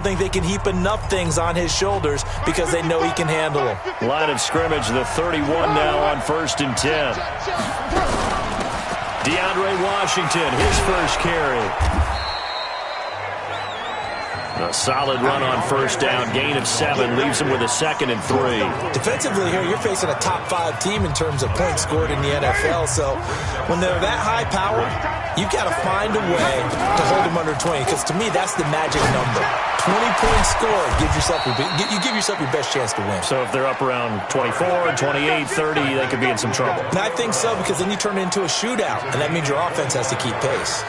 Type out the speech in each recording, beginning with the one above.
I think they can heap enough things on his shoulders because they know he can handle them. Line of scrimmage, the 31 now on 1st and 10. DeAndre Washington, his first carry. A solid run on 1st down, gain of 7, leaves him with a 2nd and 3. Defensively here, you're facing a top-5 team in terms of points scored in the NFL, so when they're that high-powered, you've got to find a way to hold them under 20, because to me, that's the magic number. 20 points scored, you give yourself your best chance to win. So if they're up around 24, 28, 30, they could be in some trouble. And I think so, because then you turn it into a shootout, and that means your offense has to keep pace.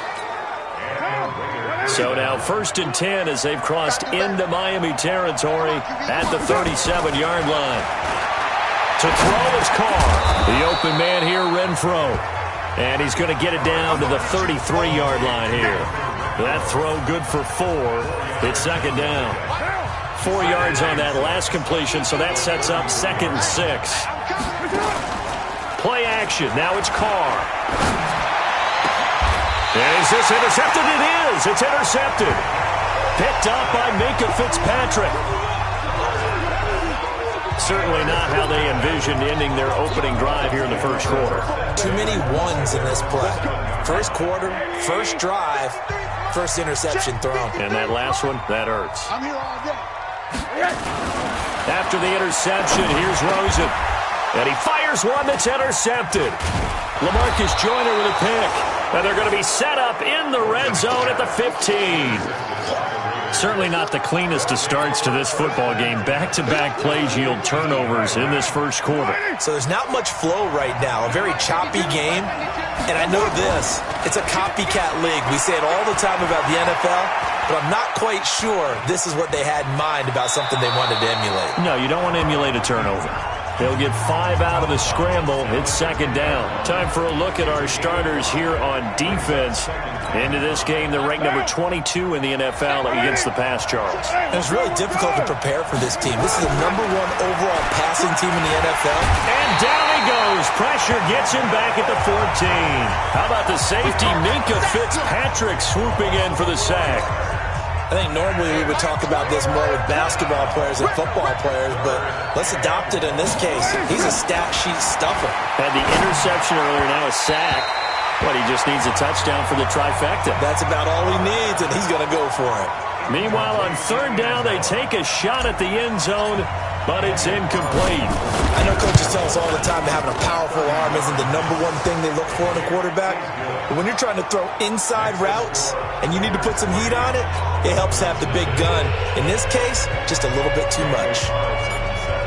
So now 1st and 10 as they've crossed into Miami territory at the 37-yard line. To throw is Carr. The open man here, Renfro. And he's going to get it down to the 33-yard line here. That throw good for 4. It's 2nd down. 4 yards on that last completion, so that sets up 2nd and 6. Play action. Now it's Carr. And is this intercepted? It is. It's intercepted. Picked up by Minka Fitzpatrick. Certainly not how they envisioned ending their opening drive here in the first quarter. Too many ones in this play. First quarter, first drive, first interception thrown. And that last one, that hurts. After the interception, here's Rosen. And he fires one that's intercepted. LaMarcus Joyner with a pick. And they're going to be set up in the red zone at the 15. Certainly not the cleanest of starts to this football game. Back-to-back plays yield turnovers in this first quarter. So there's not much flow right now. A very choppy game. And I know this. It's a copycat league. We say it all the time about the NFL. But I'm not quite sure this is what they had in mind about something they wanted to emulate. No, you don't want to emulate a turnover. They'll get 5 out of the scramble. It's 2nd down. Time for a look at our starters here on defense. Into this game, they're ranked number 22 in the NFL against the pass, Charles. It's really difficult to prepare for this team. This is the #1 overall passing team in the NFL. And down he goes. Pressure gets him back at the 14. How about the safety, Minka Fitzpatrick, swooping in for the sack? I think normally we would talk about this more with basketball players and football players, but let's adopt it in this case. He's a stat sheet stuffer. Had the interception earlier, now a sack. But he just needs a touchdown for the trifecta. That's about all he needs, and he's going to go for it. Meanwhile, on 3rd down, they take a shot at the end zone, but it's incomplete. I know coaches tell us all the time that having a powerful arm isn't the #1 thing they look for in a quarterback. But when you're trying to throw inside routes and you need to put some heat on it, it helps have the big gun. In this case, just a little bit too much.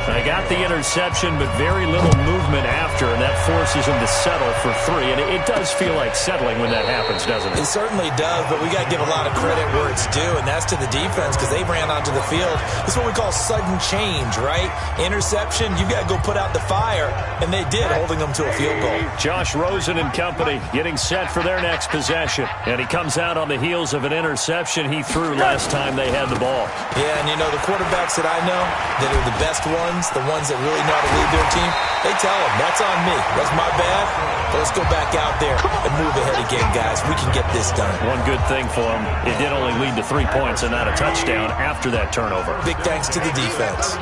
They got the interception, but very little movement after, and that forces him to settle for 3. And it does feel like settling when that happens, doesn't it? It certainly does, but we got to give a lot of credit where it's due, and that's to the defense because they ran onto the field. This is what we call sudden change, right? Interception, you got to go put out the fire, and they did, holding them to a field goal. Josh Rosen and company getting set for their next possession. And he comes out on the heels of an interception he threw last time they had the ball. Yeah, and you know, the quarterbacks that I know that are the best ones, the ones that really know how to lead their team, they tell them, that's on me. That's my bad. But let's go back out there and move ahead again, guys. We can get this done. One good thing for them, it did only lead to 3 points and not a touchdown after that turnover. Big thanks to the defense.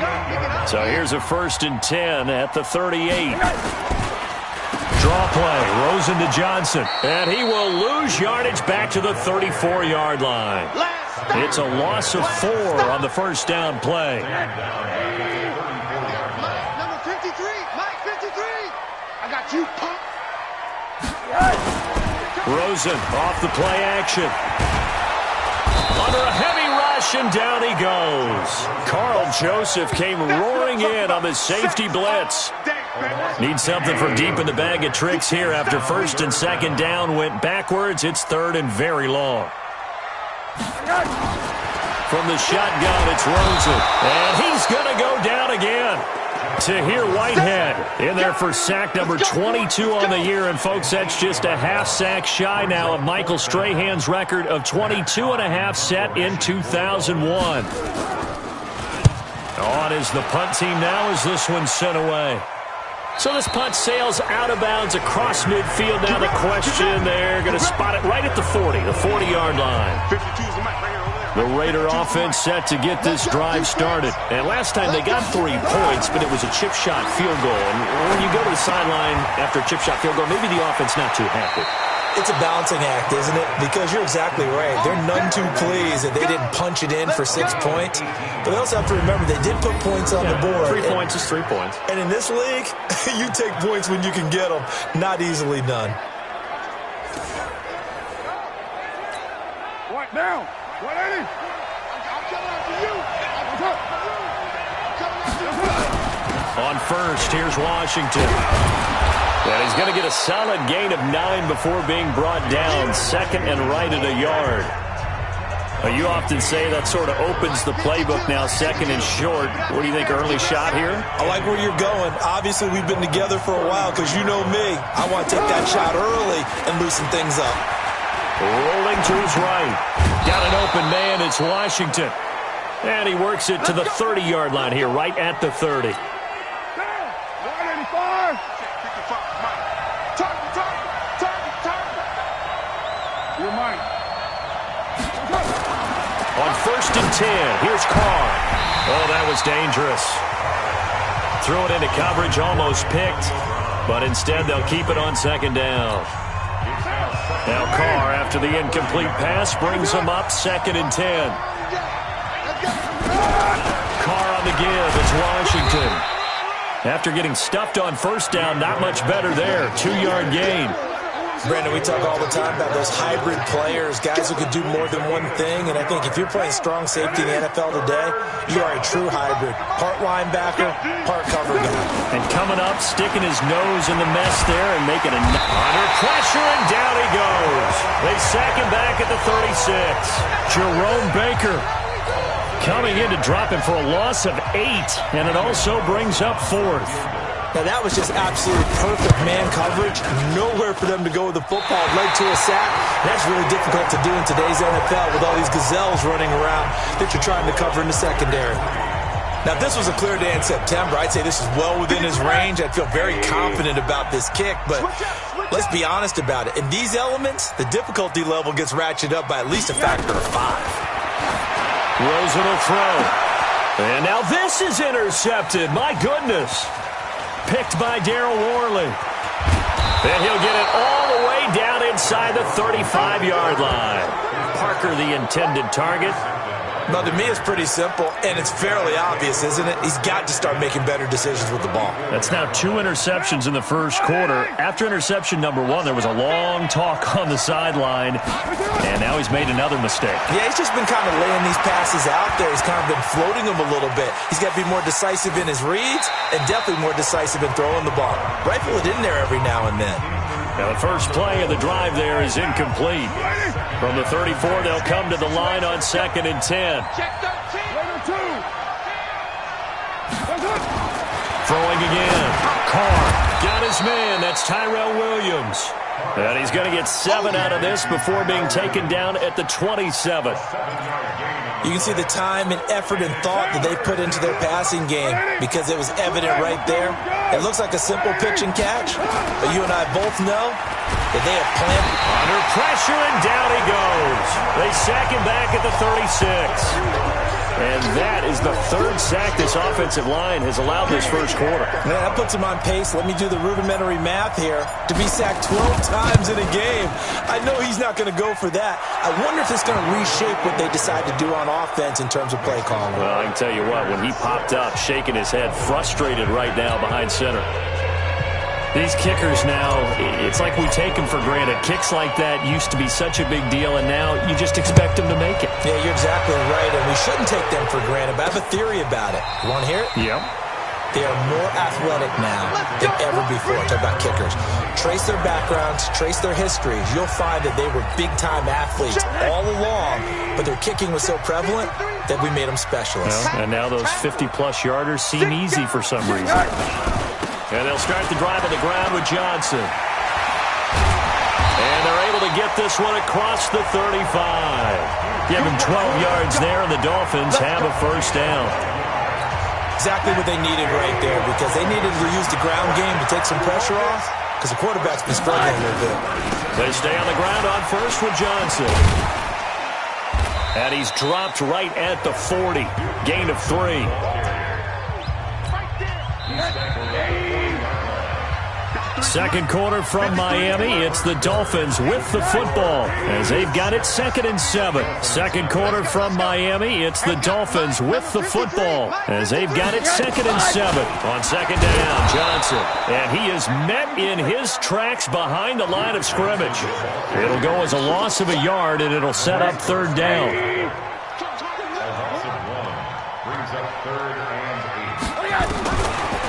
So here's a 1st and 10 at the 38. Draw play, Rosen to Johnson. And he will lose yardage back to the 34-yard line. It's a loss of 4 on the 1st down play. Number 53, Mike 53. I got you, punk. Rosen off the play action. Under a heavy rush, and down he goes. Carl Joseph came roaring in on the safety blitz. Need something from deep in the bag of tricks here after 1st and 2nd down went backwards. It's 3rd and very long. From the shotgun, it's Rosen. And he's going to go down again. Tahir Whitehead in there for sack number 22 on the year. And, folks, that's just a half sack shy now of Michael Strahan's record of 22.5 set in 2001. On is the punt team now as this one's sent away. So this punt sails out of bounds across midfield. Now the question, they're going to spot it right at the 40, the 40-yard line. 52's the mic right here over there. The Raider offense set to get this drive started. And last time they got 3 points, but it was a chip shot field goal. And when you go to the sideline after a chip shot field goal, maybe the offense not too happy. It's a balancing act, isn't it? Because you're exactly right. They're none too pleased that they didn't punch it in for 6 points. But they also have to remember they did put points on the board. 3 points is 3 points. And in this league, you take points when you can get them. Not easily done. What now? 180. I'm coming after you. On first, here's Washington. And he's going to get a solid gain of 9 before being brought down. Second and right at a yard. You often say that sort of opens the playbook now, second and short. What do you think, early shot here? I like where you're going. Obviously, we've been together for a while because you know me. I want to take that shot early and loosen things up. Rolling to his right. Got an open man. It's Washington. And he works it to the 30-yard line here, right at the 30. 185. You're mine. On first and 10, here's Carr. Oh, that was dangerous. Threw it into coverage, almost picked, but instead they'll keep it on second down. Now Carr, after the incomplete pass, brings him up second and 10. Carr on the give, it's Washington. After getting stuffed on first down, not much better there. 2-yard gain. Brandon, we talk all the time about those hybrid players, guys who can do more than one thing, and I think if you're playing strong safety in the NFL today, you are a true hybrid. Part linebacker, part cover guy. And coming up, sticking his nose in the mess there and making a under pressure, and down he goes. They sack him back at the 36. Jerome Baker coming in to drop him for a loss of 8, and it also brings up 4th. Now, that was just absolute perfect man coverage. Nowhere for them to go with the football. Led to a sack. That's really difficult to do in today's NFL with all these gazelles running around that you're trying to cover in the secondary. Now, if this was a clear day in September, I'd say this is well within his range. I'd feel very confident about this kick, but let's be honest about it. In these elements, the difficulty level gets ratcheted up by at least a factor of 5. Rosen will throw. And now this is intercepted. My goodness. Picked by Darryl Worley. And he'll get it all the way down inside the 35-yard line. Parker, the intended target. Well, to me, it's pretty simple, and it's fairly obvious, isn't it? He's got to start making better decisions with the ball. That's now 2 interceptions in the first quarter. After interception number 1, there was a long talk on the sideline, and now he's made another mistake. Yeah, he's just been kind of laying these passes out there. He's kind of been floating them a little bit. He's got to be more decisive in his reads and definitely more decisive in throwing the ball. Rifle it in there every now and then. Now the first play of the drive there is incomplete. From the 34, they'll come to the line on second and 10. Throwing again. Carr got his man. That's Tyrell Williams. And he's going to get 7 out of this before being taken down at the 27. You can see the time and effort and thought that they put into their passing game because it was evident right there. It looks like a simple pitch and catch, but you and I both know that they have planned. Under pressure, and down he goes. They sack him back at the 36. And that is the 3rd sack this offensive line has allowed this first quarter. Man, that puts him on pace. Let me do the rudimentary math here. To be sacked 12 times in a game, I know he's not going to go for that. I wonder if it's going to reshape what they decide to do on offense in terms of play calling. Well, I can tell you what, when he popped up, shaking his head, frustrated right now behind center. These kickers now, it's like we take them for granted. Kicks like that used to be such a big deal, and now you just expect them to make it. Yeah, you're exactly right, and we shouldn't take them for granted, but I have a theory about it. You want to hear it? Yep. They are more athletic now than ever before. Talk about kickers. Trace their backgrounds, trace their histories. You'll find that they were big-time athletes all along, but their kicking was so prevalent that we made them specialists. Well, and now those 50-plus yarders seem easy for some reason. And they'll start the drive on the ground with Johnson. And they're able to get this one across the 35. Give him 12 yards there, and the Dolphins have a first down. Exactly what they needed right there, because they needed to use the ground game to take some pressure off, because the quarterback's been struggling a little bit. They stay on the ground on first with Johnson. And he's dropped right at the 40. Gain of 3. Second quarter from Miami. It's the Dolphins with the football as they've got it 2nd and 7. Second quarter from Miami. It's the Dolphins with the football as they've got it 2nd and 7. On 2nd down, Johnson. And he is met in his tracks behind the line of scrimmage. It'll go as a loss of a yard, and it'll set up 3rd down.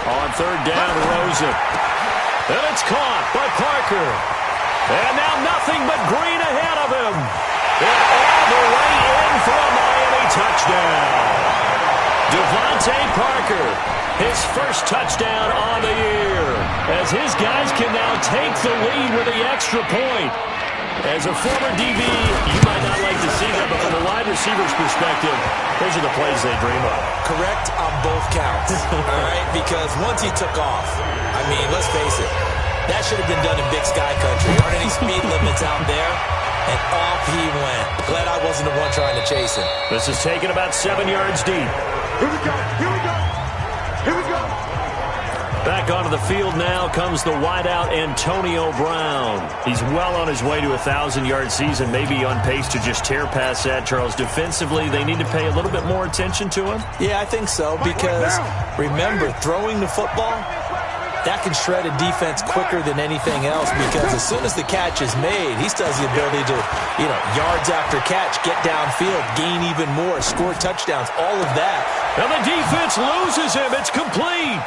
On 3rd down, Rosen. And it's caught by Parker. And now nothing but green ahead of him. And all the way in for a Miami touchdown. Devontae Parker, his first touchdown on the year. As his guys can now take the lead with the extra point. As a former DB, you might not like to see that, but from a wide receiver's perspective, those are the plays they dream of. Correct on both counts, all right? Because once he took off, I mean, let's face it, that should have been done in Big Sky Country. Aren't any speed limits out there? And off he went. Glad I wasn't the one trying to chase him. This is taken about 7 yards deep. Here we go. Here we go. Here we go. Back onto the field now comes the wideout Antonio Brown. He's well on his way to a 1,000-yard season, maybe on pace to just tear past that, Charles. Defensively, they need to pay a little bit more attention to him? Yeah, I think so, because remember, throwing the football, that can shred a defense quicker than anything else, because as soon as the catch is made, he still has the ability to, yards after catch, get downfield, gain even more, score touchdowns, all of that. And the defense loses him. It's complete.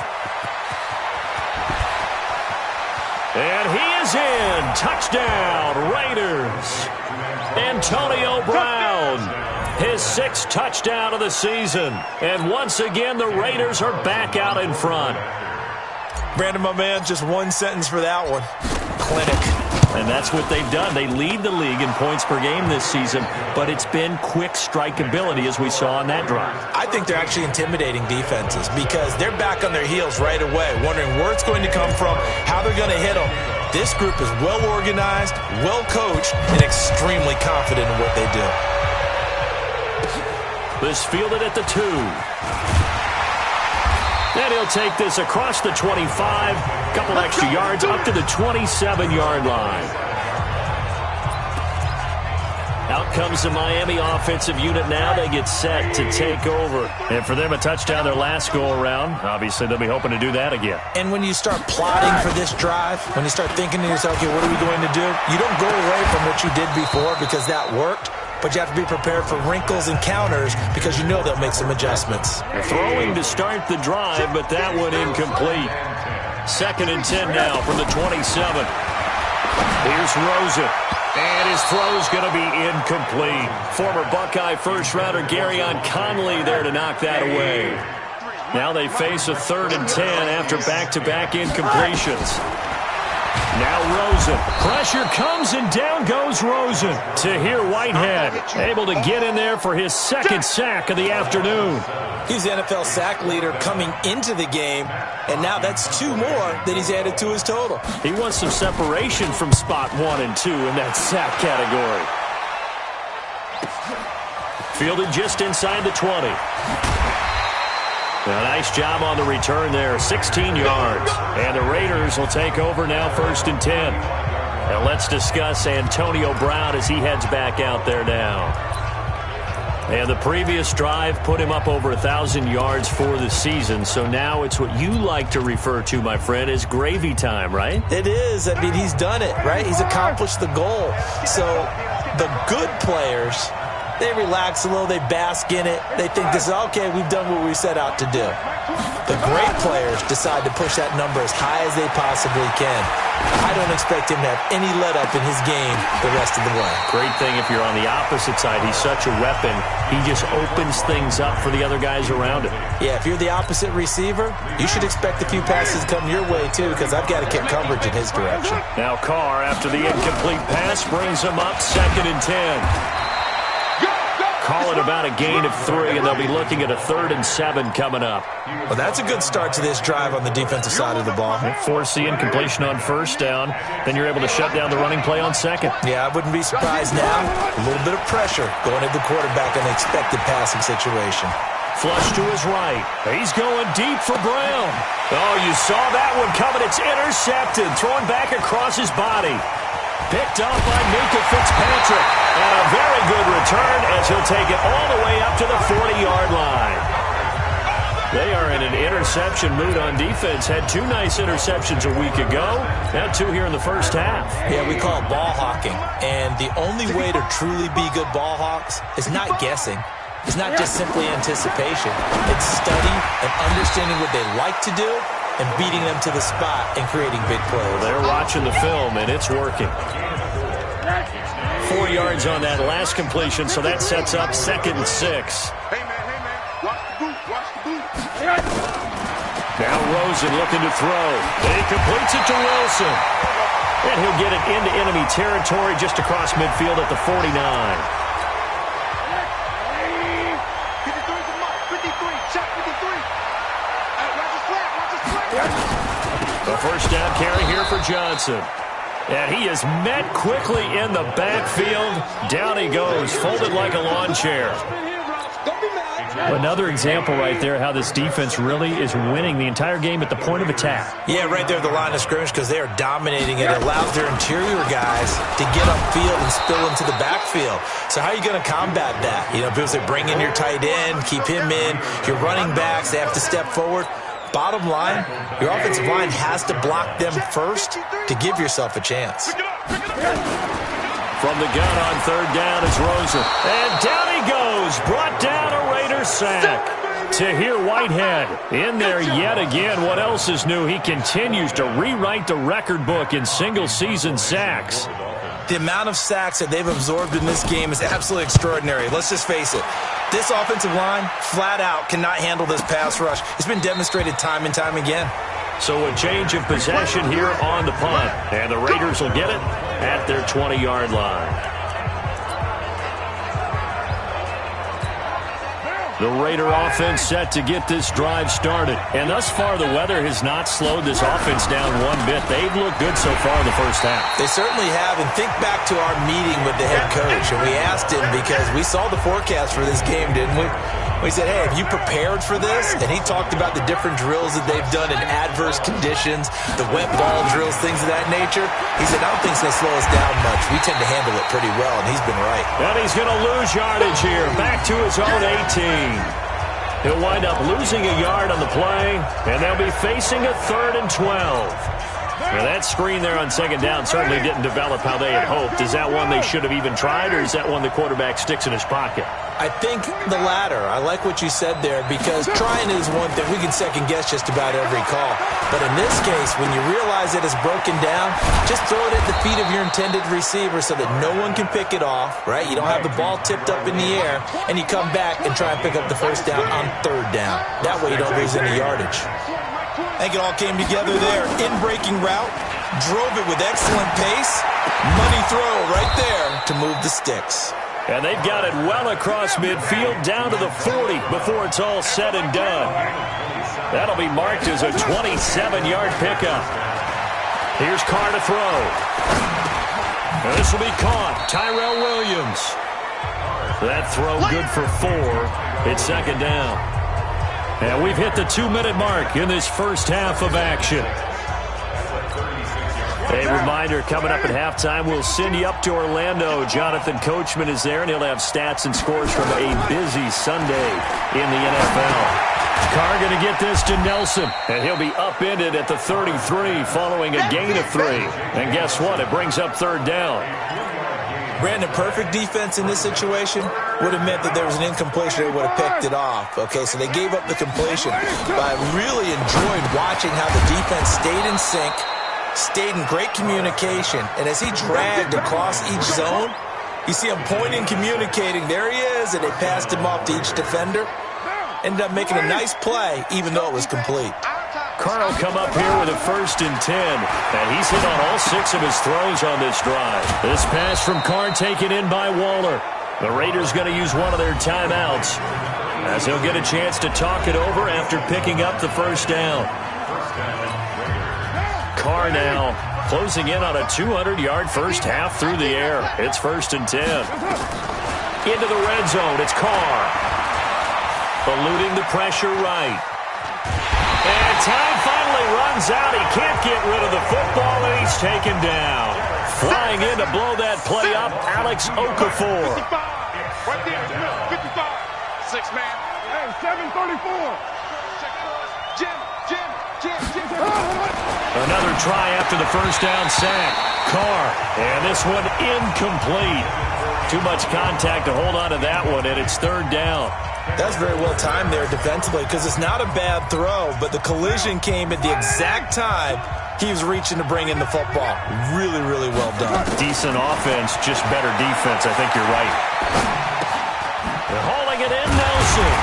And he is in. Touchdown, Raiders. Antonio Brown, his 6th touchdown of the season. And once again, the Raiders are back out in front. Brandon, my man, just one sentence for that one. Clinic. And that's what they've done. They lead the league in points per game this season, but it's been quick strikeability as we saw on that drive. I think they're actually intimidating defenses because they're back on their heels right away, wondering where it's going to come from, how they're going to hit them. This group is well organized, well coached, and extremely confident in what they do. This fielded at the 2. And he'll take this across the 25, couple extra yards up to the 27-yard line. Out comes the Miami offensive unit now. They get set to take over. And for them, a touchdown their last go-around. Obviously, they'll be hoping to do that again. And when you start plotting for this drive, when you start thinking to yourself, okay, what are we going to do? You don't go away from what you did before because that worked. But you have to be prepared for wrinkles and counters because you know they'll make some adjustments. Throwing to start the drive, but that one incomplete. 2nd and 10 now from the 27. Here's Rosen. And his throw's going to be incomplete. Former Buckeye first-rounder Garyon Conley there to knock that away. Now they face a 3rd and 10 after back-to-back incompletions. Now Rosen. Pressure comes and down goes Rosen. Tahir Whitehead able to get in there for his 2nd sack of the afternoon. He's the NFL sack leader coming into the game, and now that's 2 more that he's added to his total. He wants some separation from spot 1 and 2 in that sack category. Fielded just inside the 20. A nice job on the return there, 16 yards. And the Raiders will take over now 1st and 10. And let's discuss Antonio Brown as he heads back out there now. And the previous drive put him up over 1,000 yards for the season. So now it's what you like to refer to, my friend, as gravy time, right? It is. I mean, he's done it, right? He's accomplished the goal. So the good players, they relax a little, they bask in it. They think this is, okay, we've done what we set out to do. The great players decide to push that number as high as they possibly can. I don't expect him to have any let-up in his game the rest of the way. Great thing if you're on the opposite side. He's such a weapon. He just opens things up for the other guys around him. Yeah, if you're the opposite receiver, you should expect a few passes come your way, too, because I've got to get coverage in his direction. Now Carr, after the incomplete pass, brings him up 2nd and 10. call it about a gain of 3, and they'll be looking at a 3rd and 7 coming up. Well, that's a good start to this drive on the defensive side of the ball. Force the incompletion on 1st down, then you're able to shut down the running play on 2nd. Yeah, I wouldn't be surprised now. A little bit of pressure going at the quarterback in an expected passing situation. Flush to his right. He's going deep for Brown. Oh, you saw that one coming. It's intercepted. Thrown back across his body. Picked up by Minka Fitzpatrick. And a very good return as he'll take it all the way up to the 40-yard line. They are in an interception mood on defense. Had 2 nice interceptions a week ago. Now 2 here in the first half. Yeah, we call it ball hawking. And the only way to truly be good ball hawks is not guessing. It's not just simply anticipation. It's study and understanding what they like to do and beating them to the spot and creating big plays. They're watching the film, and it's working. 4 yards on that last completion, so that sets up 2nd and 6. Hey, man, watch the boot, watch the boot. Now Rosen looking to throw. He completes it to Wilson. And he'll get it into enemy territory just across midfield at the 49. A first down carry here for Johnson. And he is met quickly in the backfield. Down he goes, folded like a lawn chair. Another example right there how this defense really is winning the entire game at the point of attack. Yeah, right there at the line of scrimmage because they are dominating. It allows their interior guys to get upfield and spill into the backfield. So how are you going to combat that? You know, people say bring in your tight end, keep him in. Your running backs, they have to step forward. Bottom line, your offensive line has to block them first to give yourself a chance. From the gun on 3rd down is Rosen. And down he goes. Brought down a Raider sack. Tahir Whitehead in there yet again. What else is new? He continues to rewrite the record book in single-season sacks. The amount of sacks that they've absorbed in this game is absolutely extraordinary. Let's just face it. This offensive line, flat out, cannot handle this pass rush. It's been demonstrated time and time again. So a change of possession here on the punt. And the Raiders will get it at their 20-yard line. The Raider offense set to get this drive started. And thus far, the weather has not slowed this offense down one bit. They've looked good so far in the first half. They certainly have. And think back to our meeting with the head coach. And we asked him because we saw the forecast for this game, didn't we? We said, hey, have you prepared for this? And he talked about the different drills that they've done in adverse conditions, the wet ball drills, things of that nature. He said, I don't think it's going to slow us down much. We tend to handle it pretty well, and he's been right. And he's going to lose yardage here, back to his own 18. He'll wind up losing a yard on the play, and they'll be facing a 3rd and 12. Now that screen there on 2nd down certainly didn't develop how they had hoped. Is that one they should have even tried, or is that one the quarterback sticks in his pocket? I think the latter. I like what you said there because trying is one thing. We can second-guess just about every call. But in this case, when you realize it is broken down, just throw it at the feet of your intended receiver so that no one can pick it off, right? You don't have the ball tipped up in the air, and you come back and try and pick up the first down on 3rd down. That way you don't lose any yardage. I think it all came together there. In-breaking route, drove it with excellent pace. Money throw right there to move the sticks. And they've got it well across midfield down to the 40 before it's all said and done. That'll be marked as a 27-yard pickup. Here's Carr to throw. And this will be caught. Tyrell Williams. That throw good for 4. It's 2nd down. And we've hit the 2-minute mark in this first half of action. A reminder, coming up at halftime, we'll send you up to Orlando. Jonathan Coachman is there, and he'll have stats and scores from a busy Sunday in the NFL. Carr going to get this to Nelson, and he'll be upended at the 33 following a gain of 3. And guess what? It brings up 3rd down. Brandon, perfect defense in this situation would have meant that there was an incompletion. They would have picked it off. Okay, so they gave up the completion. But I really enjoyed watching how the defense stayed in sync, stayed in great communication, and as he dragged across each zone, you see him pointing, communicating. There he is, and they passed him off to each defender. Ended up making a nice play, even though it was complete. Carr will come up here with a 1st and 10, and he's hit on all 6 of his throws on this drive. This pass from Carr taken in by Waller. The Raiders going to use one of their timeouts as he'll get a chance to talk it over after picking up the first down. Carr now closing in on a 200-yard first half through the air. It's 1st and 10. Into the red zone. It's Carr. Eluding the pressure right. And time finally runs out. He can't get rid of the football, and he's taken down. Flying in to blow that play up, Alex Okafor. 55. Right there, 55. 6 man. Hey, 734. Jim. Another try after the first down sack. Carr. And this one incomplete. Too much contact to hold on to that one, and it's 3rd down. That's very well timed there defensively because it's not a bad throw, but the collision came at the exact time he was reaching to bring in the football. Really, really well done. Decent offense, just better defense. I think you're right. They're hauling it in, Nelson.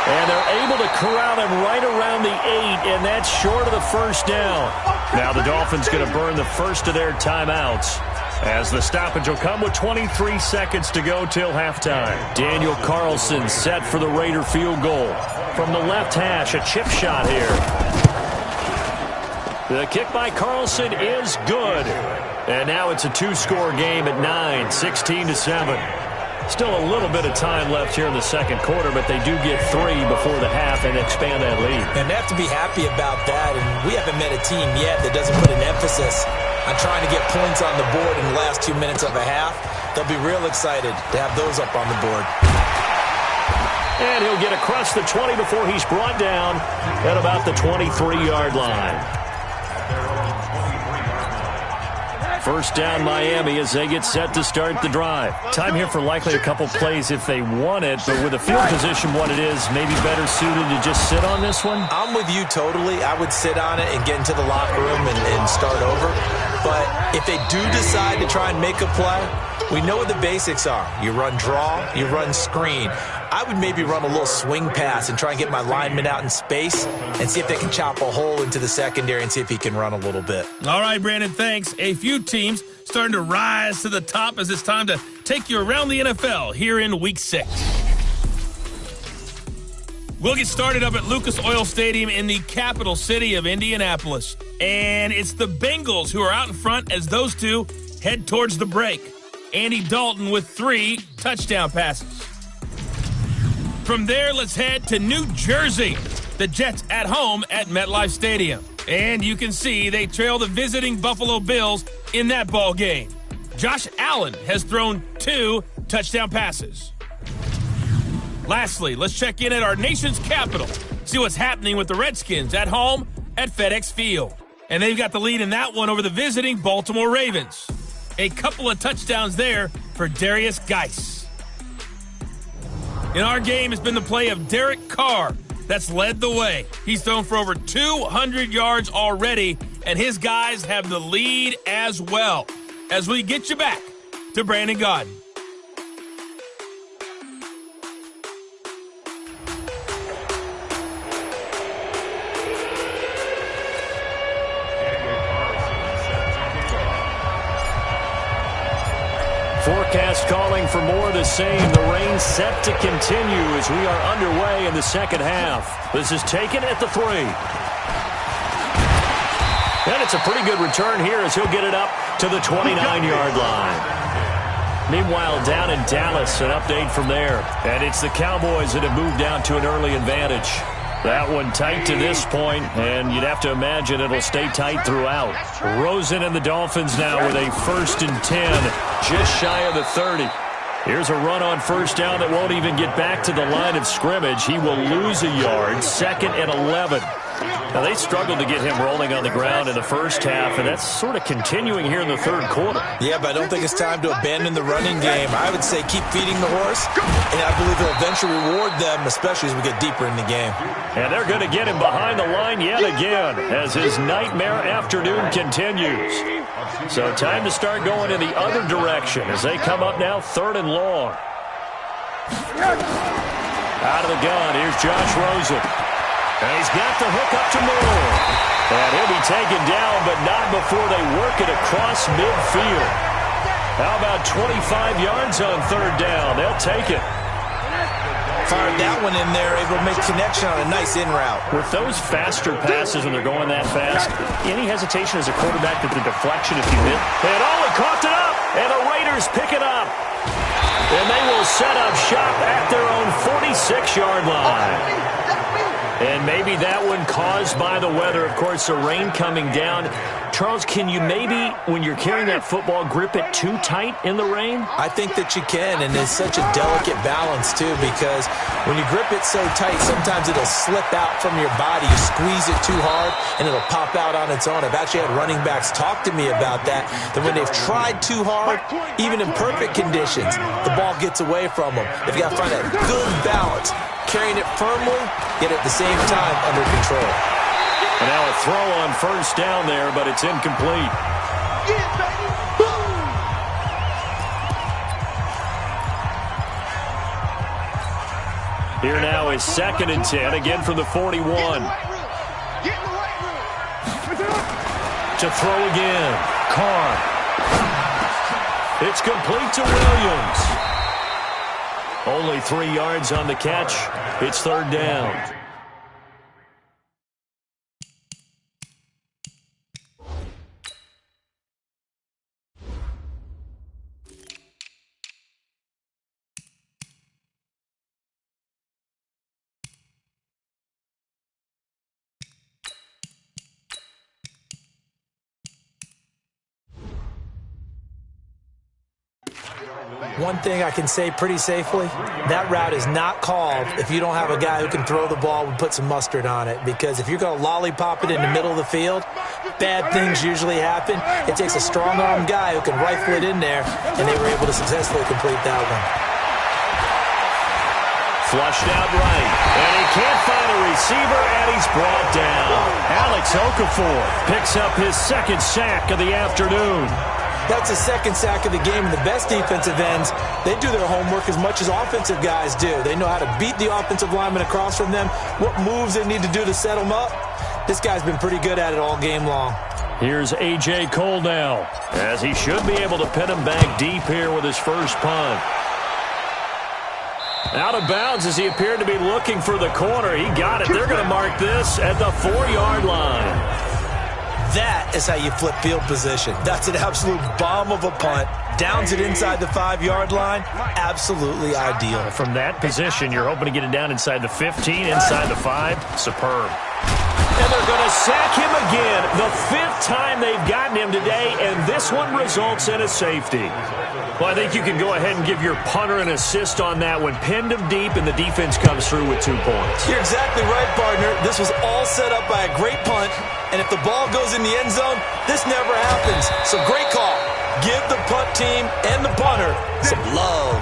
And they're able to corral him right around the 8, and that's short of the first down. Now the Dolphins going to burn the first of their timeouts, as the stoppage will come with 23 seconds to go till halftime. Daniel Carlson set for the Raider field goal. From the left hash, a chip shot here. The kick by Carlson is good. And now it's a 2-score game at 9, 16-7. Still a little bit of time left here in the second quarter, but they do get 3 before the half and expand that lead. And they have to be happy about that, and we haven't met a team yet that doesn't put an emphasis on trying to get points on the board in the last 2 minutes of a half. They'll be real excited to have those up on the board. And he'll get across the 20 before he's brought down at about the 23-yard line. First down Miami as they get set to start the drive. Time here for likely a couple plays if they want it, but with the field position what it is, maybe better suited to just sit on this one? I'm with you totally. I would sit on it and get into the locker room and start over. But if they do decide to try and make a play, we know what the basics are. You run draw, you run screen. I would maybe run a little swing pass and try and get my lineman out in space and see if they can chop a hole into the secondary and see if he can run a little bit. All right, Brandon, thanks. A few teams starting to rise to the top as it's time to take you around the NFL here in Week 6. We'll get started up at Lucas Oil Stadium in the capital city of Indianapolis. And it's the Bengals who are out in front as those two head towards the break. Andy Dalton with 3 touchdown passes. From there, let's head to New Jersey. The Jets at home at MetLife Stadium. And you can see they trail the visiting Buffalo Bills in that ball game. Josh Allen has thrown 2 touchdown passes. Lastly, let's check in at our nation's capital. See what's happening with the Redskins at home at FedEx Field. And they've got the lead in that one over the visiting Baltimore Ravens. A couple of touchdowns there for Darius Geis. In our game has been the play of Derek Carr that's led the way. He's thrown for over 200 yards already, and his guys have the lead as well. As we get you back to Brandon Gaudin. Forecast calling for more of the same. The rain set to continue as we are underway in the second half. This is taken at the 3. And it's a pretty good return here as he'll get it up to the 29-yard line. Meanwhile, down in Dallas, an update from there. And it's the Cowboys that have moved down to an early advantage. That one tight to this point, and you'd have to imagine it'll stay tight throughout. Rosen and the Dolphins now with a 1st and 10, just shy of the 30. Here's a run on first down that won't even get back to the line of scrimmage. He will lose a yard, 2nd and 11. Now, they struggled to get him rolling on the ground in the first half, and that's sort of continuing here in the third quarter. Yeah, but I don't think it's time to abandon the running game. I would say keep feeding the horse, and I believe he'll eventually reward them, especially as we get deeper in the game. And they're going to get him behind the line yet again as his nightmare afternoon continues. So time to start going in the other direction as they come up now 3rd and long. Out of the gun, here's Josh Rosen. And he's got the hook up to Moore. And he'll be taken down, but not before they work it across midfield. How about 25 yards on third down? They'll take it. Fired that one in there, able to make connection on a nice in route. With those faster passes when they're going that fast, any hesitation as a quarterback that the deflection, if you hit, and he caught it up, and the Raiders pick it up. And they will set up shop at their own 46-yard line. And maybe that one caused by the weather. Of course, the rain coming down. Charles, can you maybe, when you're carrying that football, grip it too tight in the rain? I think that you can, and it's such a delicate balance, too, because when you grip it so tight, sometimes it'll slip out from your body. You squeeze it too hard, and it'll pop out on its own. I've actually had running backs talk to me about that when they've tried too hard, even in perfect conditions, the ball gets away from them. They've got to find that good balance, carrying it firmly, yet at the same time under control. And now a throw on first down there, but it's incomplete. Here now is 2nd and 10, again from the 41. To throw again. Carr. It's complete to Williams. Only 3 yards on the catch. It's third down. One thing I can say pretty safely, that route is not called if you don't have a guy who can throw the ball and put some mustard on it. Because if you're going to lollipop it in the middle of the field, bad things usually happen. It takes a strong-arm guy who can rifle it in there, and they were able to successfully complete that one. Flushed out right, and he can't find a receiver, and he's brought down. Alex Okafor picks up his 2nd sack of the afternoon. That's a 2nd sack of the game, and the best defensive ends, they do their homework as much as offensive guys do. They know how to beat the offensive lineman across from them, what moves they need to do to set them up. This guy's been pretty good at it all game long. Here's A.J. Cole now, as he should be able to pin him back deep here with his first punt. Out of bounds as he appeared to be looking for the corner. He got it. They're going to mark this at the 4-yard line. That is how you flip field position. That's an absolute bomb of a punt. Downs it inside the 5-yard line. Absolutely ideal. From that position, you're hoping to get it down inside the 15, inside the 5. Superb. And they're going to sack him again. The 5th time they've gotten him today, and this one results in a safety. Well, I think you can go ahead and give your punter an assist on that one. Pinned him deep, and the defense comes through with 2 points. You're exactly right, partner. This was all set up by a great punt, and if the ball goes in the end zone, this never happens. So great call. Give the punt team and the punter some love.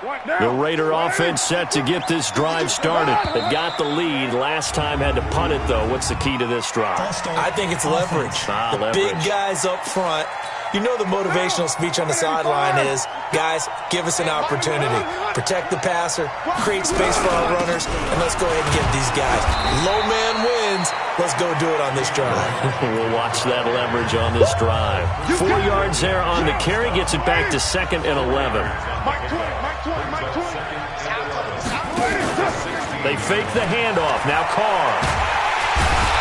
The Raider offense set to get this drive started. They've got the lead. Last time had to punt it, though. What's the key to this drive? I think it's leverage. The big guys up front. You know the motivational speech on the sideline is, guys, give us an opportunity. Protect the passer, create space for our runners, and let's go ahead and get these guys. Low man wins. Let's go do it on this drive. We'll watch that leverage on this drive. 4 yards there on the carry. Gets it back to 2nd and 11. They fake the handoff. Now Carr.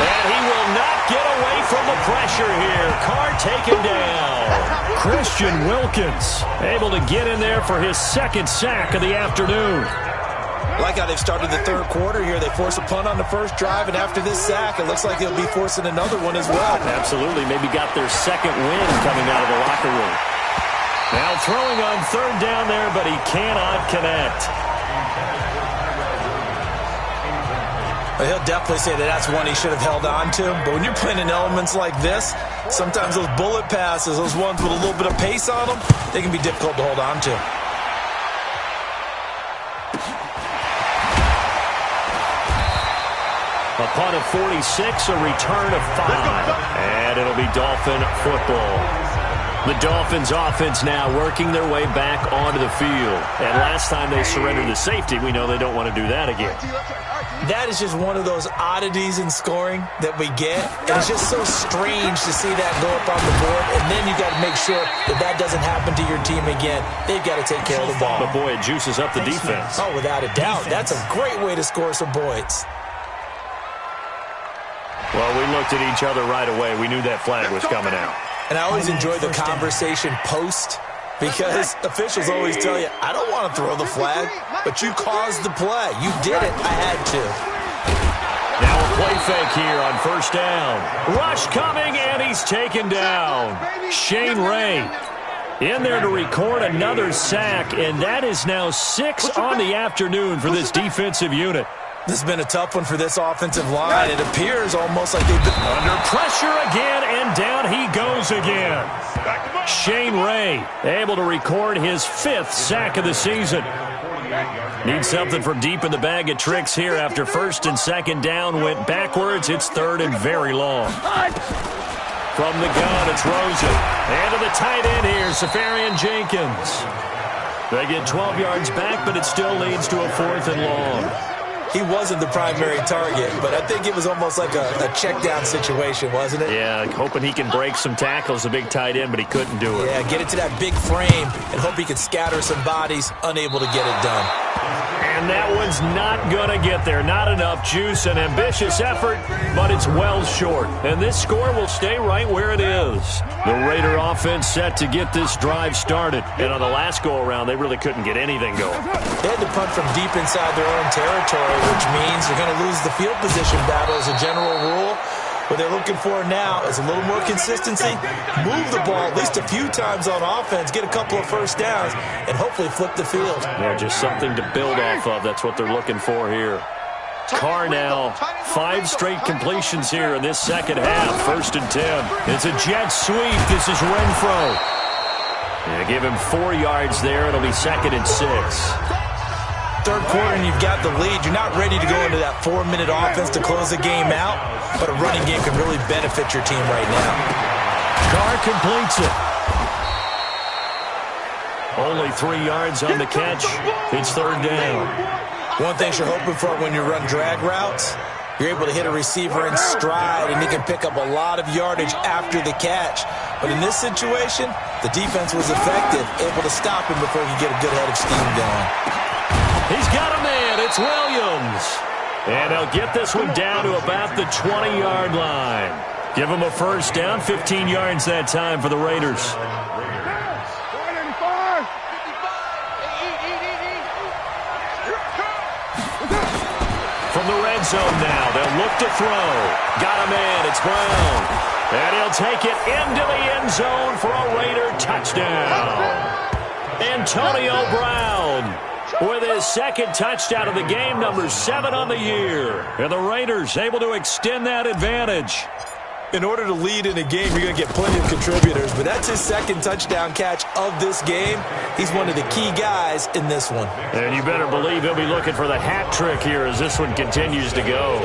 And he will not get away from the pressure here. Carr taken down. Christian Wilkins able to get in there for his 2nd sack of the afternoon. I like how they've started the 3rd quarter here. They force a punt on the first drive, and after this sack, it looks like they'll be forcing another one as well. Absolutely. Maybe got their 2nd win coming out of the locker room. Now throwing on 3rd down there, but he cannot connect. He'll definitely say that that's one he should have held on to. But when you're playing in elements like this, sometimes those bullet passes, those ones with a little bit of pace on them, they can be difficult to hold on to. A punt of 46, a return of 5. And it'll be Dolphin football. The Dolphins offense now working their way back onto the field. And last time they surrendered the safety, we know they don't want to do that again. That is just one of those oddities in scoring that we get. And it's just so strange to see that go up on the board. And then you got to make sure that that doesn't happen to your team again. They've got to take care of the ball. But boy, it juices up the defense. Oh, without a doubt. That's a great way to score some points. Well, we looked at each other right away. We knew that flag was coming out. And I always enjoy the conversation post, because officials always tell you, I don't want to throw the flag, but you caused the play. You did it. I had to. Now a play fake here on 1st down. Rush coming, and he's taken down. Shane Ray in there to record another sack, and that is now 6 on the afternoon for this defensive unit. This has been a tough one for this offensive line. It appears almost like they've been under pressure again, and down he goes again. Shane Ray able to record his 5th sack of the season. Needs something from deep in the bag of tricks here after 1st and 2nd down went backwards. It's 3rd and very long. From the gun, it's Rosen. And to the tight end here, Safarian Jenkins. They get 12 yards back, but it still leads to a 4th and long. He wasn't the primary target, but I think it was almost like a check-down situation, wasn't it? Yeah, hoping he can break some tackles, a big tight end, but he couldn't do it. Yeah, get it to that big frame and hope he could scatter some bodies, unable to get it done. And that one's not going to get there. Not enough juice, an ambitious effort, but it's well short. And this score will stay right where it is. The Raider offense set to get this drive started. And on the last go-around, they really couldn't get anything going. They had to punt from deep inside their own territory, which means they're going to lose the field position battle as a general rule. What they're looking for now is a little more consistency, move the ball at least a few times on offense, get a couple of 1st downs, and hopefully flip the field. Yeah, just something to build off of. That's what they're looking for here. Carr now, 5 straight completions here in this 2nd half. 1st and 10. It's a jet sweep. This is Renfro. Yeah, give him 4 yards there. It'll be 2nd and 6. 3rd quarter and you've got the lead. You're not ready to go into that 4-minute offense to close the game out, but a running game can really benefit your team right now. Carr completes it. Only 3 yards on the catch. It's 3rd down. One thing you're hoping for when you run drag routes, you're able to hit a receiver in stride, and he can pick up a lot of yardage after the catch. But in this situation, the defense was effective, able to stop him before he could get a good head of steam going. He's got a man. It's Williams. And they'll get this one down to about the 20-yard line. Give him a 1st down, 15 yards that time for the Raiders. From the red zone now, they'll look to throw. Got a man. It's Brown. And he'll take it into the end zone for a Raider touchdown. Antonio Brown with his 2nd touchdown of the game, number 7 on the year. And the Raiders able to extend that advantage. In order to lead in a game, you're going to get plenty of contributors, but that's his second touchdown catch of this game. He's one of the key guys in this one. And you better believe he'll be looking for the hat trick here as this one continues to go.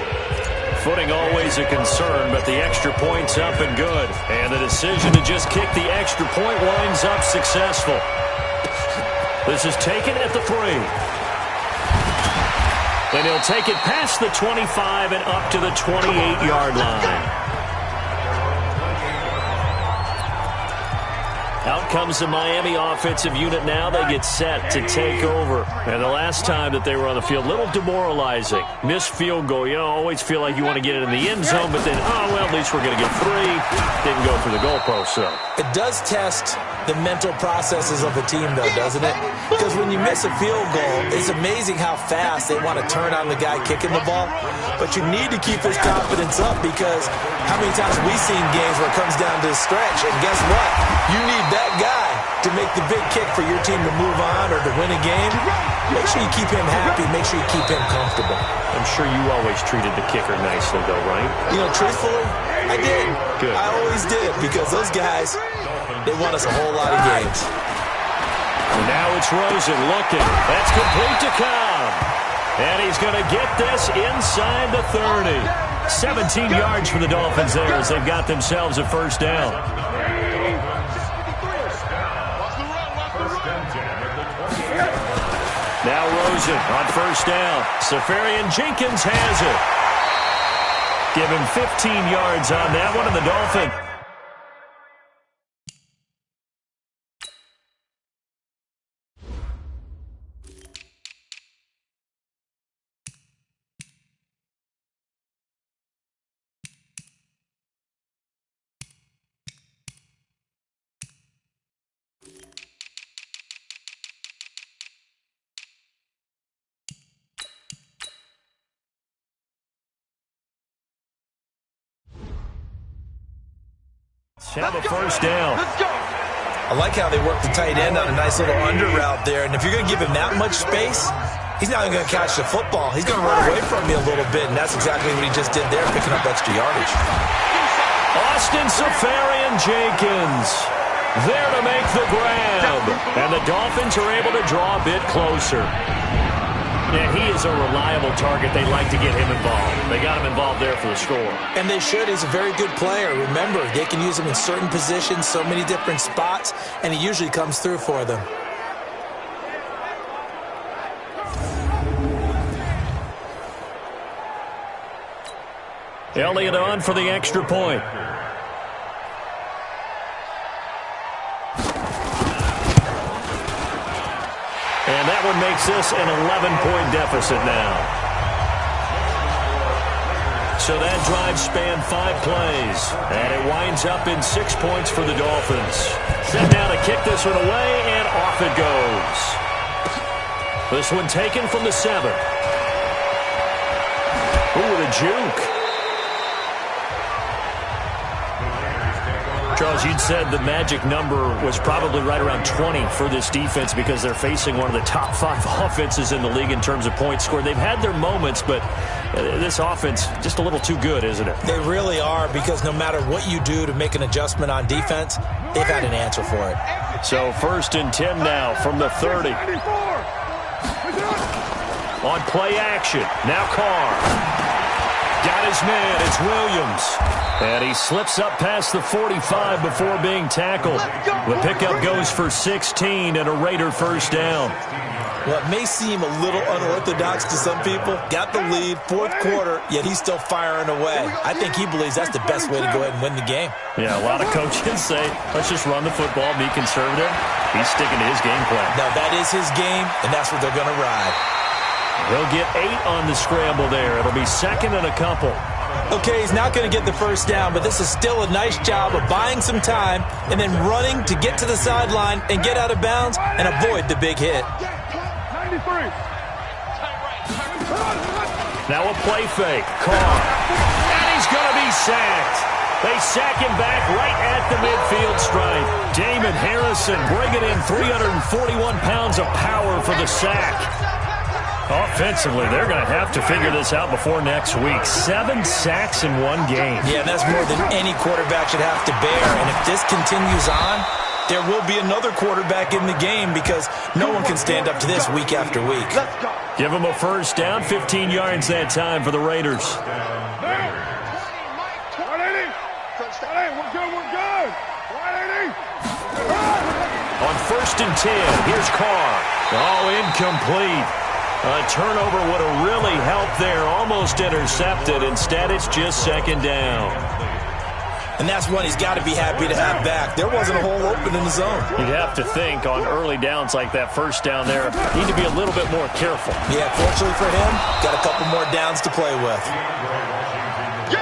Footing always a concern, but the extra point's up and good. And the decision to just kick the extra point winds up successful. This is taken at the 3. And he'll take it past the 25 and up to the 28-yard line. Out comes the Miami offensive unit now. They get set to take over. And the last time that they were on the field, a little demoralizing. Missed field goal. You know, always feel like you want to get it in the end zone, but then, oh, well, at least we're going to get 3. Didn't go through the goalpost, so. It does test the mental processes of a team, though, doesn't it? Because when you miss a field goal, it's amazing how fast they want to turn on the guy kicking the ball. But you need to keep his confidence up because how many times have we seen games where it comes down to the stretch, and guess what? You need that guy to make the big kick for your team to move on or to win a game. Make sure you keep him happy. Make sure you keep him comfortable. I'm sure you always treated the kicker nicely, though, right? You know, truthfully, I did. Good. I always did because those guys, they won us a whole lot of games. And now it's Rosen looking. That's complete to Cobb. And he's going to get this inside the 30. 17 yards for the Dolphins there as they've got themselves a first down. Now Rosen on first down. Safarian Jenkins has it. Give him 15 yards on that one, and the Dolphins. Have a first down. I like how they work the tight end on a nice little under route there. And if you're going to give him that much space, he's not even going to catch the football. He's going to run away from you a little bit, and that's exactly what he just did there, picking up extra yardage. Austin Safarian Jenkins there to make the grab. And the Dolphins are able to draw a bit closer. Yeah, he is a reliable target. They like to get him involved. They got him involved there for the score. And they should. He's a very good player. Remember, they can use him in certain positions, so many different spots, and he usually comes through for them. Elliott on for the extra point. And that one makes this an 11-point deficit now. So that drive spanned 5 plays, and it winds up in 6 points for the Dolphins. Set now to kick this one away, and off it goes. This one taken from the 7. Ooh, what a juke. Charles, you'd said the magic number was probably right around 20 for this defense because they're facing one of the top 5 offenses in the league in terms of points scored. They've had their moments, but this offense just a little too good, isn't it? They really are, because no matter what you do to make an adjustment on defense, they've had an answer for it. So 1st and 10 now from the 30. On play action. Now Carr. Got his man. It's Williams. And he slips up past the 45 before being tackled. The pickup goes for 16 and a Raider first down. Well, it may seem a little unorthodox to some people. Got the lead, 4th quarter, yet he's still firing away. I think he believes that's the best way to go ahead and win the game. Yeah, a lot of coaches say, let's just run the football, be conservative. He's sticking to his game plan. Now, that is his game, and that's what they're going to ride. He'll get 8 on the scramble there. It'll be 2nd and a couple. Okay, he's not going to get the first down, but this is still a nice job of buying some time and then running to get to the sideline and get out of bounds and avoid the big hit. 93. Now a play fake. Carr. And he's going to be sacked. They sack him back right at the midfield stripe. Damon Harrison bringing in 341 pounds of power for the sack. Offensively, they're going to have to figure this out before next week. 7 sacks in one game. Yeah, that's more than any quarterback should have to bear. And if this continues on, there will be another quarterback in the game because no one can stand up to this week after week. Give them a first down, 15 yards that time for the Raiders. On 1st and 10, here's Carr. Oh, incomplete. A turnover would have really helped there. Almost intercepted. Instead, it's just 2nd down. And that's one he's got to be happy to have back. There wasn't a hole open in the zone. You'd have to think on early downs like that, first down there, need to be a little bit more careful. Yeah, fortunately for him, got a couple more downs to play with.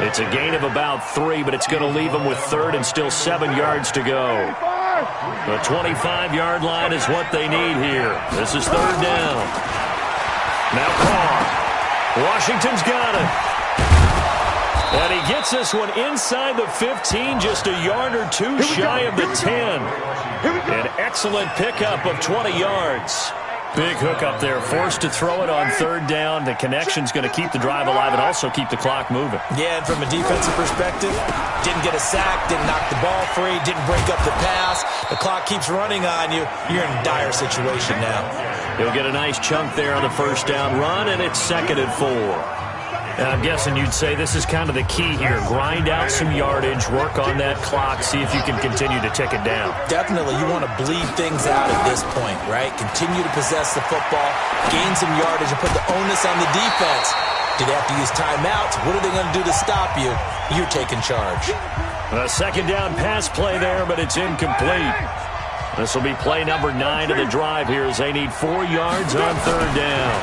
It's a gain of about 3, but it's going to leave him with 3rd and still 7 yards to go. The 25-yard line is what they need here. This is 3rd down. Now Carr. Washington's got it. And he gets this one inside the 15, just a yard or 2 shy of the 10. An excellent pickup of 20 yards. Big hook up there, forced to throw it on 3rd down. The connection's going to keep the drive alive and also keep the clock moving. Yeah, and from a defensive perspective, didn't get a sack, didn't knock the ball free, didn't break up the pass. The clock keeps running on you. You're in a dire situation now. He'll get a nice chunk there on the 1st down run, and it's 2nd and 4. And I'm guessing you'd say this is kind of the key here. Grind out some yardage, work on that clock, see if you can continue to tick it down. Definitely, you want to bleed things out at this point, right? Continue to possess the football, gain some yardage, and put the onus on the defense. Do they have to use timeouts? What are they going to do to stop you? You're taking charge. A 2nd down pass play there, but it's incomplete. This will be play number 9 of the drive here as they need 4 yards on 3rd down.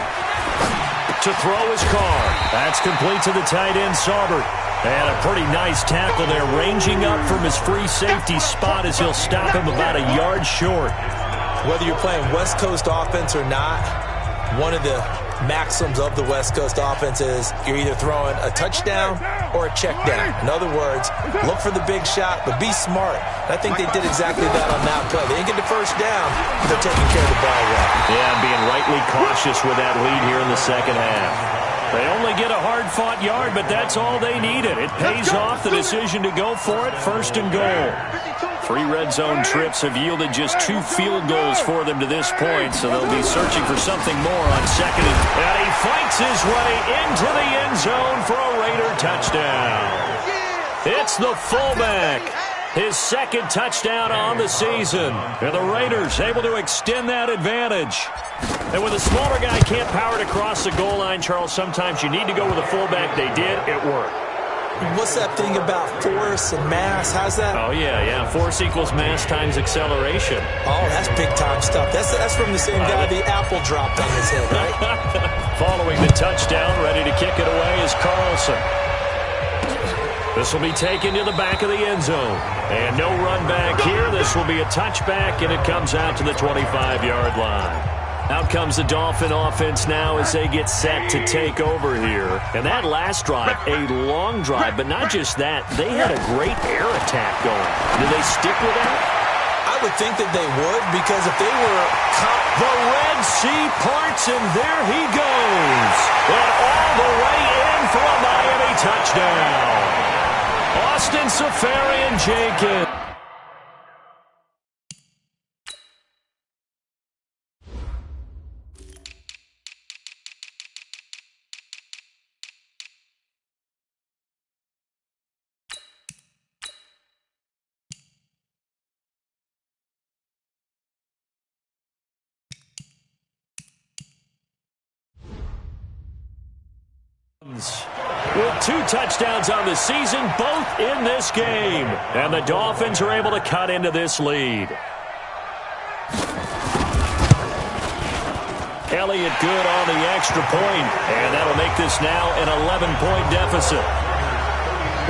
To throw his Carr. That's complete to the tight end, Saubert. And a pretty nice tackle there, ranging up from his free safety spot as he'll stop him about a yard short. Whether you're playing West Coast offense or not, one of the maxims of the West Coast offense is you're either throwing a touchdown or a check down. In other words, look for the big shot, but be smart. And I think they did exactly that on that play. They didn't get the first down, but they're taking care of the ball well. Yeah, being rightly cautious with that lead here in the 2nd half. They only get a hard-fought yard, but that's all they needed. It pays off the decision to go for it, 1st and goal. 3 red zone trips have yielded just 2 field goals for them to this point, so they'll be searching for something more on 2nd. And he fights his way into the end zone for a Raider touchdown. It's the fullback. His 2nd touchdown on the season. And the Raiders able to extend that advantage. And when the smaller guy can't power it across the goal line, Charles, sometimes you need to go with a fullback. They did. It worked. What's that thing about force and mass? How's that? Oh, yeah. Force equals mass times acceleration. Oh, that's big-time stuff. That's from the same guy the apple dropped on his head, right? Following the touchdown, ready to kick it away is Carlson. This will be taken to the back of the end zone. And no run back here. This will be a touchback, and it comes out to the 25-yard line. Out comes the Dolphin offense now as they get set to take over here. And that last drive, a long drive, but not just that. They had a great air attack going. Do they stick with that? I would think that they would, because if they were... The Red Sea parts, and there he goes. And all the way in for a Miami touchdown. Austin Seferian-Jenkins. With 2 touchdowns on the season, both in this game. And the Dolphins are able to cut into this lead. Elliott good on the extra point, and that'll make this now an 11-point deficit.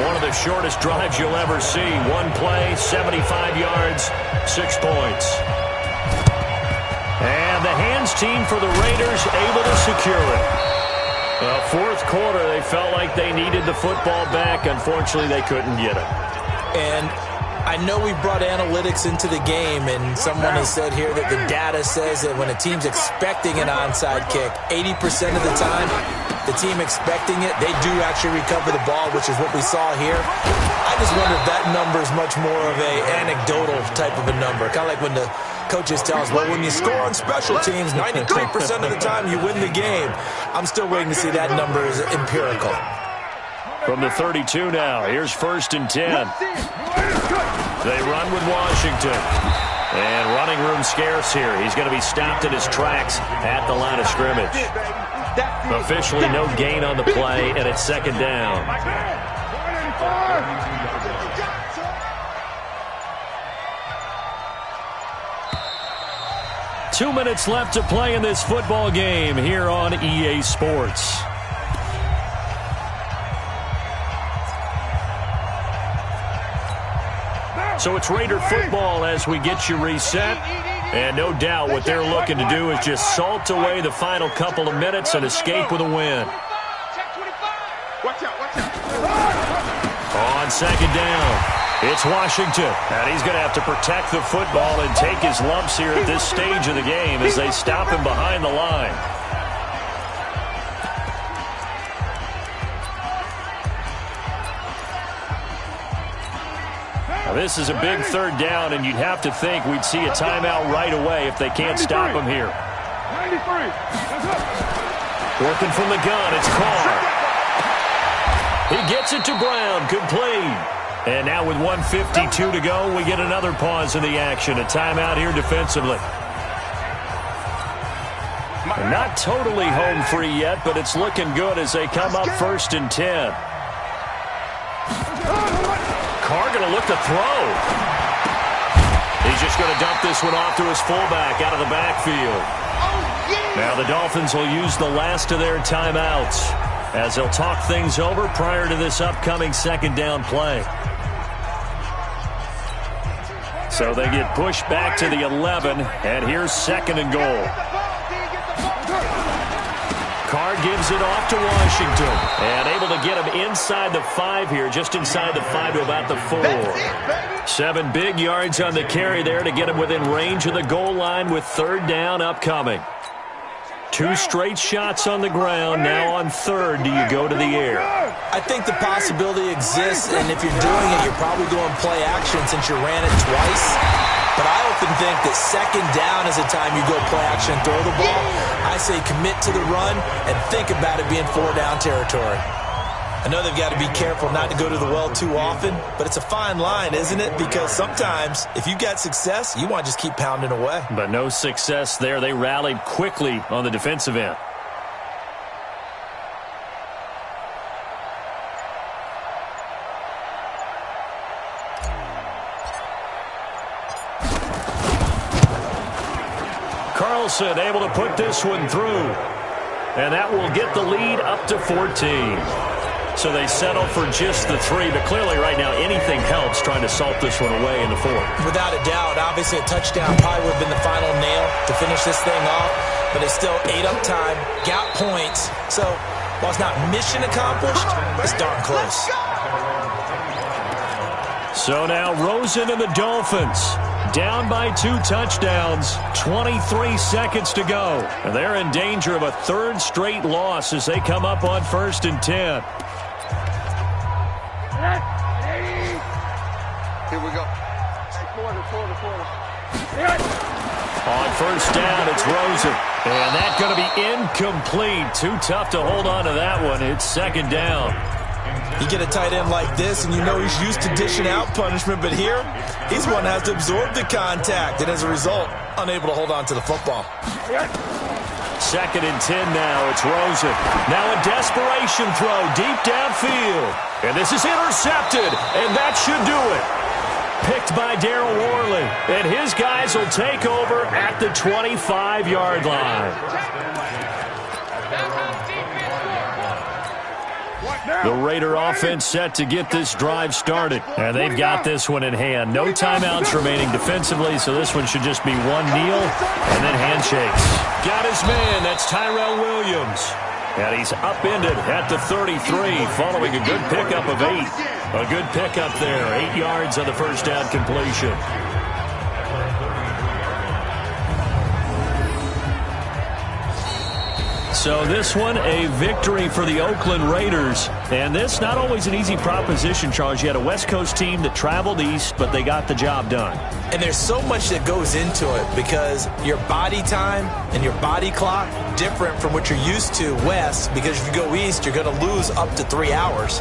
One of the shortest drives you'll ever see. One play, 75 yards, 6 points. And the hands team for the Raiders able to secure it. Fourth quarter, they felt like they needed the football back. Unfortunately, they couldn't get it. And I know we brought analytics into the game, and someone has said here that the data says that when a team's expecting an onside kick, 80% of the time, the team expecting it, they do actually recover the ball, which is what we saw here. I just wonder if that number is much more of a anecdotal type of a number. Kind of like when the coaches tell us, well, when you score on special teams, 93% of the time you win the game. I'm still waiting to see that number is empirical. From the 32 now, here's 1st and 10. They run with Washington. And running room scarce here. He's going to be stopped in his tracks at the line of scrimmage. Officially no gain on the play, and it's 2nd down. 2 minutes left to play in this football game here on EA Sports. So it's Raider football as we get you reset. And no doubt what they're looking to do is just salt away the final couple of minutes and escape with a win. On 2nd down, it's Washington. And he's going to have to protect the football and take his lumps here at this stage of the game as they stop him behind the line. Now this is a big 3rd down, and you'd have to think we'd see a timeout right away if they can't stop him here. 93. Working from the gun, it's Carr. He gets it to Brown, complete. And now with 1:52 to go, we get another pause in the action. A timeout here defensively. Not totally home free yet, but it's looking good as they come up 1st and 10. Carr going to look to throw. He's just going to dump this one off to his fullback out of the backfield. Now the Dolphins will use the last of their timeouts as they'll talk things over prior to this upcoming 2nd down play. So they get pushed back to the 11, and here's 2nd and goal. Carr gives it off to Washington, and able to get him inside the 5 here, just inside the 5 to about the 4. 7 big yards on the carry there to get him within range of the goal line with 3rd down upcoming. 2 straight shots on the ground. Now on 3rd, do you go to the air? I think the possibility exists, and if you're doing it, you're probably going play action since you ran it twice. But I often think that 2nd down is the time you go play action and throw the ball. I say commit to the run and think about it being 4-down territory. I know they've got to be careful not to go to the well too often, but it's a fine line, isn't it? Because sometimes if you got success, you want to just keep pounding away. But no success there. They rallied quickly on the defensive end. Carlson able to put this one through. And that will get the lead up to 14. So they settle for just the 3. But clearly right now anything helps trying to salt this one away in the 4th. Without a doubt, obviously a touchdown probably would have been the final nail to finish this thing off. But it's still ate up time, got points. So while it's not mission accomplished, it's darn close. So now Rosen and the Dolphins down by 2 touchdowns, 23 seconds to go. And they're in danger of a 3rd straight loss as they come up on 1st and 10. Here we go. On 1st down, it's Rosen. And that's going to be incomplete. Too tough to hold on to that one. It's 2nd down. You get a tight end like this, and you know he's used to dishing out punishment, but here, he's one that has to absorb the contact, and as a result, unable to hold on to the football. 2nd and 10 now. It's Rosen. Now a desperation throw deep downfield. And this is intercepted, and that should do it. Picked by Darryl Worley, and his guys will take over at the 25-yard line. The Raider offense set to get this drive started. And they've got this one in hand. No timeouts remaining defensively, so this one should just be 1 kneel and then handshakes. Got his man. That's Tyrell Williams. And he's upended at the 33 following a good pickup of 8. A good pickup there. 8 yards on the first down completion. So this one, a victory for the Oakland Raiders. And this, not always an easy proposition, Charles. You had a West Coast team that traveled east, but they got the job done. And there's so much that goes into it because your body time and your body clock different from what you're used to west, because if you go east, you're going to lose up to 3 hours,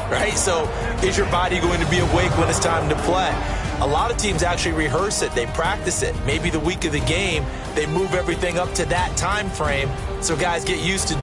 right? So is your body going to be awake when it's time to play? A lot of teams actually rehearse it. They practice it. Maybe the week of the game, they move everything up to that time frame so guys get used to